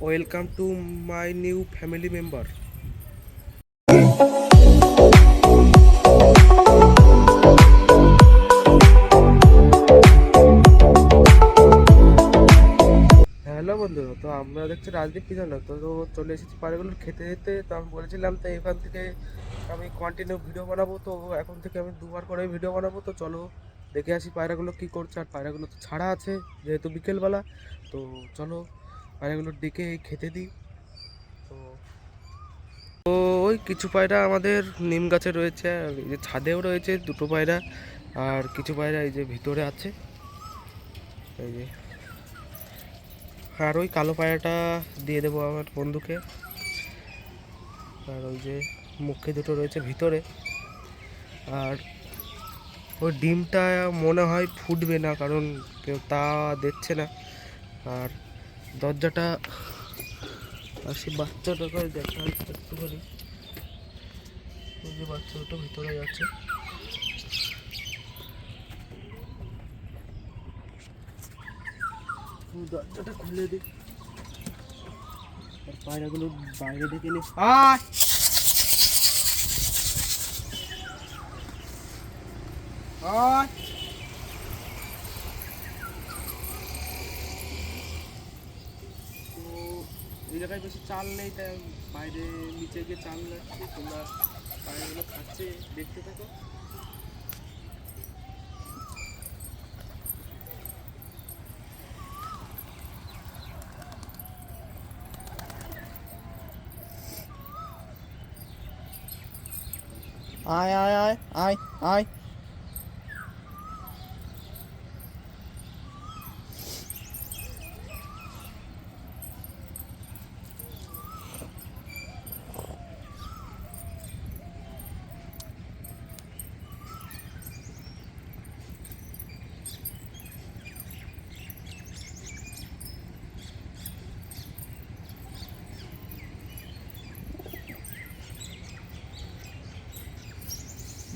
Welcome to my new family member. Hello বন্ধুরা, তো আমরা দেখছি রাজদীপ পিছনে তো চলে এসেছি পায়রাগুলোর খেতে যেতে। তো আমি বলেছিলাম তো এখান থেকে আমি কন্টিনিউ ভিডিও বানাবো, তো এখন থেকে আমি দুবার করে ভিডিও বানাবো। তো চলো দেখে আসি পায়রাগুলো কী করছে। আর পায়রাগুলো তো ছাড়া আছে যেহেতু বিকেলবেলা, তো চলো পায়রাগুলোর দিকে খেতে দিই। তো তো ওই কিছু পায়রা আমাদের নিম গাছে রয়েছে, আর এই যে ছাদেও রয়েছে দুটো পায়রা, আর কিছু পায়রা এই যে ভিতরে আছে এই যে। আর ওই কালো পায়রাটা দিয়ে দেবো আমার বন্ধুকে। আর ওই যে মুখে দুটো রয়েছে ভিতরে, আর ওই ডিমটা মনে হয় ফুটবে না, কারণ কেউ তা দেখছে না। আর দরজাটা আর সে বাচ্চাটাকে দেখা একটুখানি, ওই যে বাচ্চা দুটো ভিতরে যাচ্ছে। দরজাটা খুলে দিই, আর পায়রাগুলো বাইরে ডেকে নি। আয় আয়, তো এই জায়গায় বেশি চাল নেই, তাই বাইরে নিচে গিয়ে চাল রাখছি। তোমরা পায়রাগুলো খাচ্ছে দেখতে থাকো। আয় আয় আয় আয় আয়।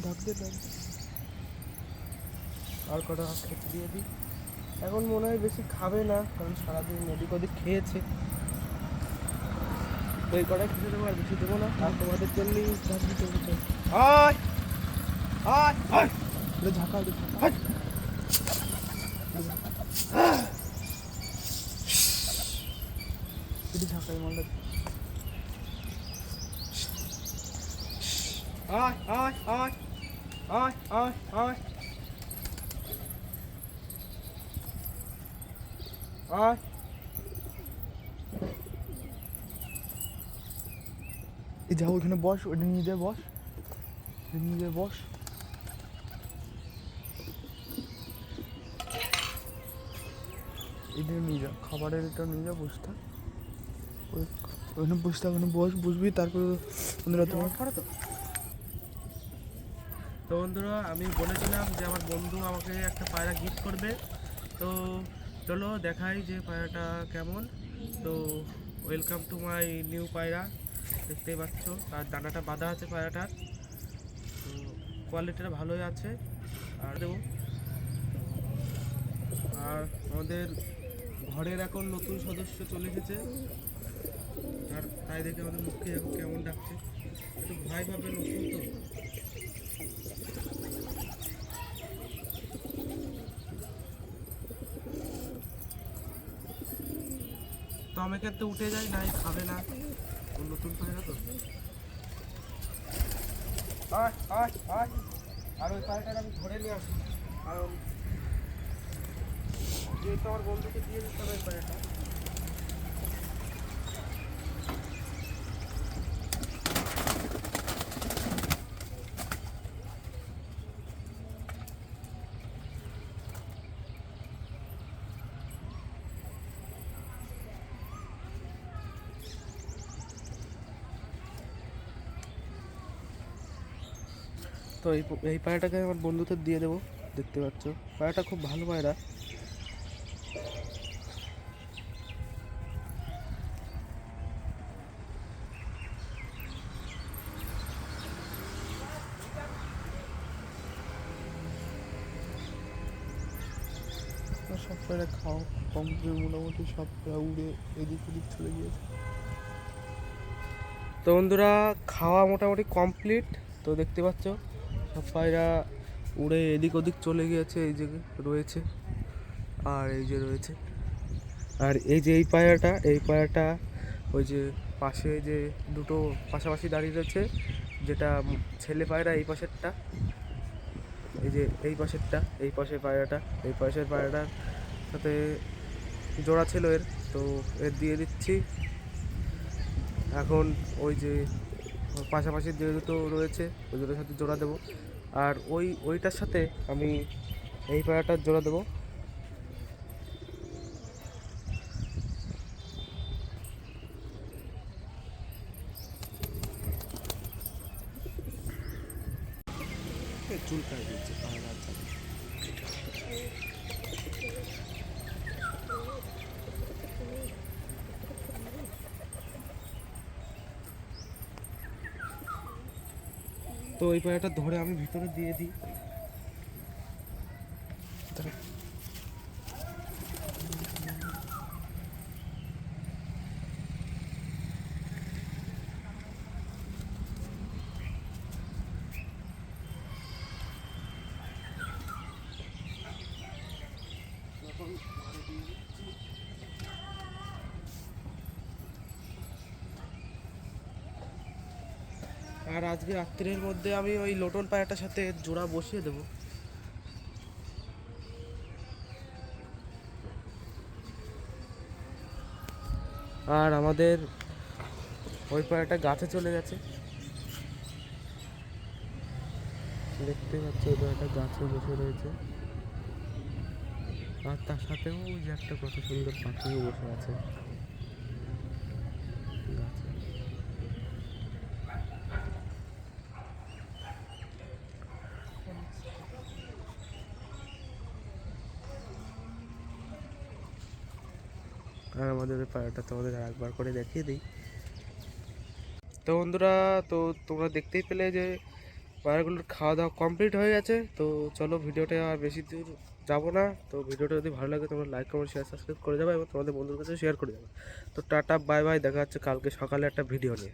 ঢাক দিয়ে ঢাক দে। আর কটা খেতে দিয়ে দিই। এখন মনে হয় বেশি খাবে না, কারণ সারাদিন এদিক ওদিক খেয়েছে। তো এই কটাই খেতে দেবো, আর বেশি দেবো না। আর তোমাদের জন্যই ঢাক দিতে বলছে। আয় আয় আয়, ঝাঁকা ঝাঁকা, ঝাঁকাই মালটা। আয় আয় আয় আয় আয় আয় আয়। এই যা ওইখানে বস, ওটা নিয়ে যা বস, নিয়ে যা বস। এটা নিয়ে যা, খাবারের এটা নিয়ে যা, বস থাক ওইখানে, বস থাক ওখানে, বসবি। তারপরে বন্ধুরা তোমার তো বন্ধুরা, আমি বলেছিলাম যে আমার বন্ধু আমাকে একটা পায়রা গিফট করবে। তো চলো দেখাই যে পায়রাটা কেমন। তো ওয়েলকাম টু মাই নিউ পায়রা, দেখতেই পাচ্ছ। আর দানাটা বাঁধা আছে পায়রাটার, তো কোয়ালিটিটা ভালোই আছে। আর দেবো। আর আমাদের ঘরের এখন নতুন সদস্য চলে এসেছে, আর তাই দেখে আমাদের মুখে এখন কেমন ডাকছে, একটু ভয় পাবে, নতুন তো। তো আমাকে তো উঠে যায়, নাই খাবে না, নতুন পায়রা তো। আয় আয় আয়, আর ওই পায়রাটা আমি ধরে নিয়ে আসি, কারণ যেহেতু আমার বন্ধুকে দিয়ে দিতে হবে পায়রাটা। তো এই পায়রাটাকে আমার বন্ধুদের দিয়ে দেবো, দেখতে পাচ্ছ। পায়রাটা খুব ভালো পায়রা। সব পায়রা খাও। কমপ্লিট, মোটামুটি সব প্রায় উড়ে এদিক ওদিক চলে গিয়েছে। তো বন্ধুরা খাওয়া মোটামুটি কমপ্লিট। তো দেখতে পাচ্ছ সব পায়রা উড়ে এদিক ওদিক চলে গিয়েছে, এই যে রয়েছে আর এই যে রয়েছে। আর এই যে এই পায়রাটা ওই যে পাশে যে দুটো পাশাপাশি দাঁড়িয়ে রয়েছে, যেটা ছেলে পায়রা এই পাশেরটা, এই যে এই পাশেরটা, এই পাশের পায়রাটা, এই পাশের পায়রাটার সাথে জোড়া ছিল এর, তো এর দিয়ে দিচ্ছি এখন। ওই যে পাশাপাশি যে দুটো রয়েছে ওই দুটোর সাথে জোড়া দেবো, আর ওইটার সাথে আমি এই পায়রাটার জোড়া দেবো। চুলকায় দিচ্ছে পায়রা। তো এই পায়রাটা ধরে আমি ভিতরে দিয়ে দিই। আর আজকে রাত্রের মধ্যে আমি ওই লোটন পায়রাটার সাথে জোড়া বসিয়ে দেবো। আর আমাদের ওই পায়রাটা গাছে চলে গেছে, দেখতে পাচ্ছ ওই পায়রাটা গাছে বসে রয়েছে। আর তার সাথেও ওই যে একটা কত সুন্দর পাখিও বসে আছে গাছে। আর আমাদের ওই পায়রাটা তোমাদের একবার করে দেখিয়ে দিই। তো বন্ধুরা, তো তোমরা দেখতেই পেলে যে পায়রাগুলোর খাওয়া দাওয়া কমপ্লিট হয়ে গেছে। তো চলো ভিডিওটা আর বেশি দূর যাবো না। তো ভিডিওটা যদি ভালো লাগে তোমরা লাইক কমেন্ট শেয়ার সাবস্ক্রাইব করে যাবে এবং তোমাদের বন্ধুদের কাছে শেয়ার করে যাবে। তো টাটা বাই বাই, দেখা হচ্ছে কালকে সকালে একটা ভিডিও নিয়ে।